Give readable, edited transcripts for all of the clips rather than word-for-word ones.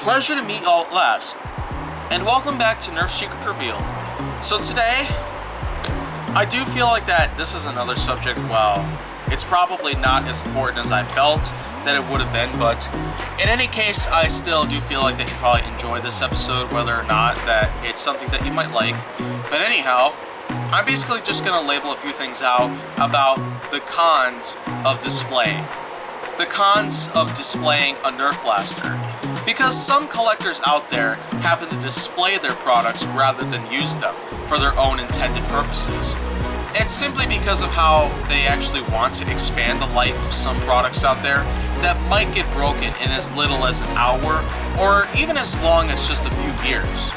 Pleasure to meet y'all at last, and welcome back to Nerf Secret Revealed. So today, I do feel like that this is another subject, well, it's probably not as important as I felt that it would have been, but in any case, I still do feel like that you probably enjoy this episode, whether or not that it's something that you might like. But anyhow, I'm basically just going to label a few things out about the cons of display. The cons of displaying a Nerf blaster. Because some collectors out there happen to display their products rather than use them for their own intended purposes. It's simply because of how they actually want to expand the life of some products out there that might get broken in as little as an hour or even as long as just a few years.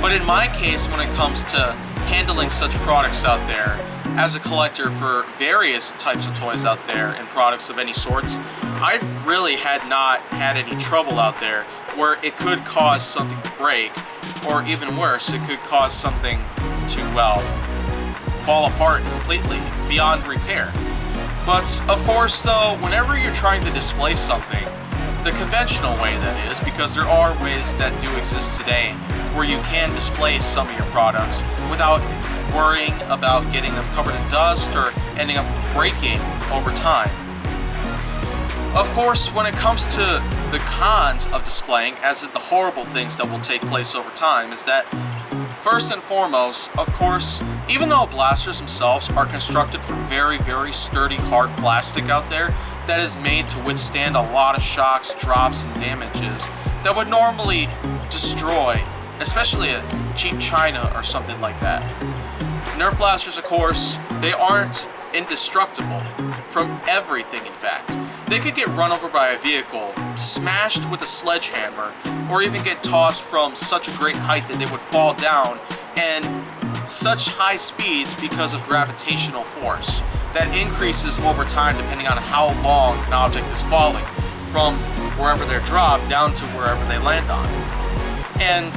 But in my case, when it comes to handling such products out there, as a collector for various types of toys out there and products of any sorts, I've really not had any trouble out there where it could cause something to break, or even worse, it could cause something to, well, fall apart completely, beyond repair. But, of course, though, whenever you're trying to display something, the conventional way that is, because there are ways that do exist today where you can display some of your products without worrying about getting them covered in dust or ending up breaking over time. Of course, when it comes to the cons of displaying, as in the horrible things that will take place over time, is that first and foremost, of course, even though blasters themselves are constructed from very, very sturdy, hard plastic out there that is made to withstand a lot of shocks, drops, and damages that would normally destroy, especially a cheap china or something like that. Nerf blasters, of course, they aren't indestructible from everything, in fact. They could get run over by a vehicle, smashed with a sledgehammer, or even get tossed from such a great height that they would fall down, and such high speeds because of gravitational force that increases over time depending on how long an object is falling from wherever they're dropped down to wherever they land on. And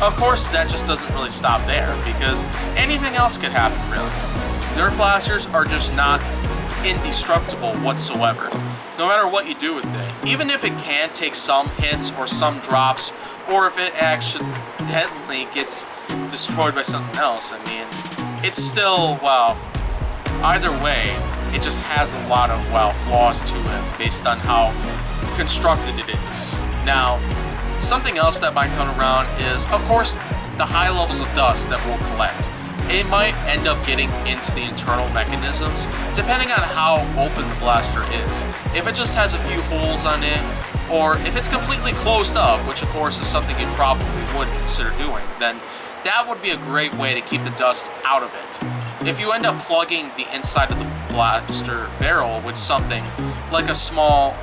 of course, that just doesn't really stop there, because anything else could happen, really. Nerf blasters are just not indestructible whatsoever, no matter what you do with it. Even if it can take some hits or some drops, or if it accidentally gets destroyed by something else, I mean, it's still, well, either way, it just has a lot of, well, flaws to it based on how constructed it is. Now, something else that might come around is, of course, the high levels of dust that will collect. It might end up getting into the internal mechanisms, depending on how open the blaster is. If it just has a few holes on it, or if it's completely closed up, which of course is something you probably would consider doing, then that would be a great way to keep the dust out of it. If you end up plugging the inside of the blaster barrel with something like a small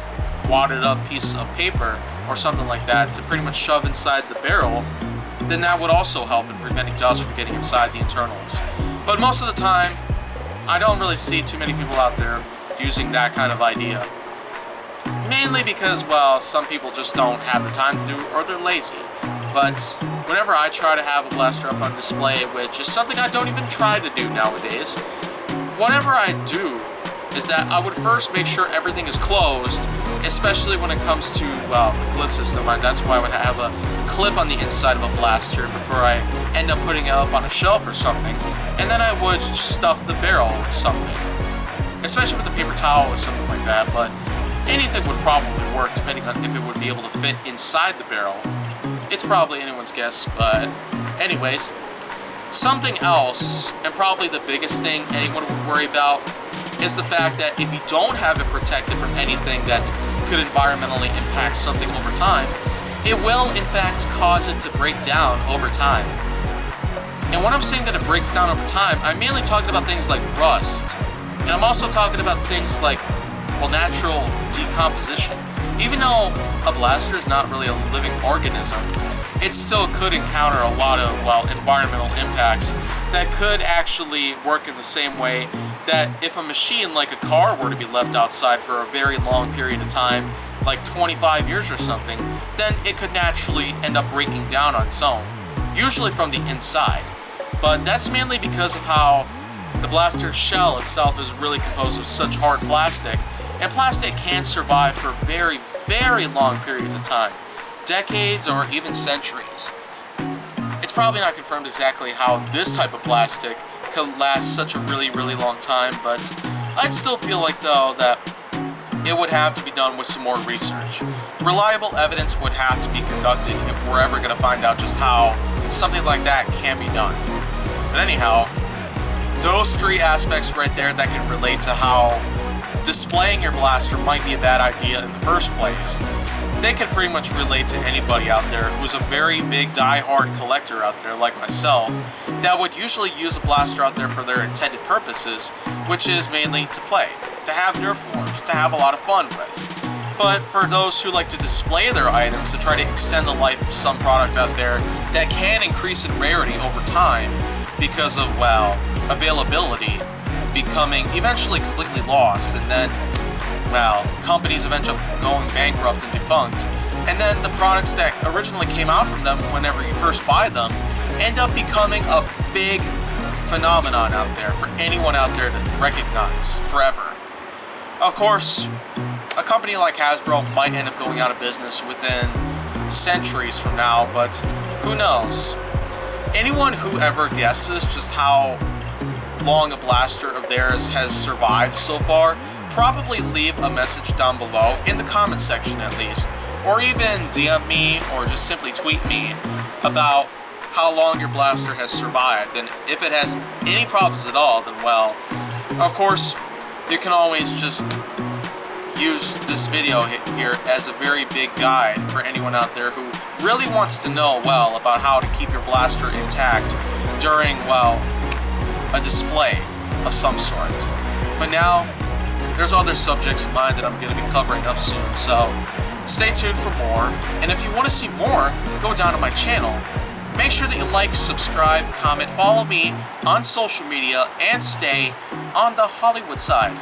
wadded up piece of paper or something like that to pretty much shove inside the barrel, then that would also help in preventing dust from getting inside the internals. But most of the time, I don't really see too many people out there using that kind of idea. Mainly because, well, some people just don't have the time to do it, or they're lazy. But whenever I try to have a blaster up on display, which is something I don't even try to do nowadays, whatever I do is that I would first make sure everything is closed, especially when it comes to, well, the clip system. That's why I would have a clip on the inside of a blaster before I end up putting it up on a shelf or something, and then I would stuff the barrel with something, especially with a paper towel or something like that. But anything would probably work depending on if it would be able to fit inside the barrel. It's probably anyone's guess, but anyways, something else, and probably the biggest thing anyone would worry about, is the fact that if you don't have it protected from anything that could environmentally impact something over time, it will in fact cause it to break down over time. And when I'm saying that it breaks down over time, I'm mainly talking about things like rust, and I'm also talking about things like, well, natural decomposition. Even though a blaster is not really a living organism, it still could encounter a lot of, well, environmental impacts that could actually work in the same way that if a machine like a car were to be left outside for a very long period of time, like 25 years or something, then it could naturally end up breaking down on its own, usually from the inside. But that's mainly because of how the blaster's shell itself is really composed of such hard plastic, and plastic can survive for very, very long periods of time. decades or even centuries. It's probably not confirmed exactly how this type of plastic could last such a really, really long time, but I'd still feel like, though, that it would have to be done with some more research. Reliable evidence would have to be conducted if we're ever going to find out just how something like that can be done. But anyhow, those three aspects right there that can relate to how displaying your blaster might be a bad idea in the first place, they can pretty much relate to anybody out there who's a very big die-hard collector out there like myself that would usually use a blaster out there for their intended purposes, which is mainly to play, to have Nerf wars, to have a lot of fun with. But for those who like to display their items, to try to extend the life of some product out there that can increase in rarity over time because of, well, availability becoming eventually completely lost, and then, well, companies eventually going bankrupt and defunct, and then the products that originally came out from them whenever you first buy them end up becoming a big phenomenon out there for anyone out there to recognize forever. Of course, a company like Hasbro might end up going out of business within centuries from now, but who knows? Anyone who ever guesses just how long a blaster of theirs has survived so far, probably leave a message down below, in the comment section at least, or even DM me or just simply tweet me about how long your blaster has survived, and if it has any problems at all, then, well, of course, you can always just use this video here as a very big guide for anyone out there who really wants to know, well, about how to keep your blaster intact during, well, a display of some sort. But now, there's other subjects in mind that I'm going to be covering up soon, so stay tuned for more. And if you want to see more, go down to my channel. Make sure that you like, subscribe, comment, follow me on social media, and stay on the Hollywood side.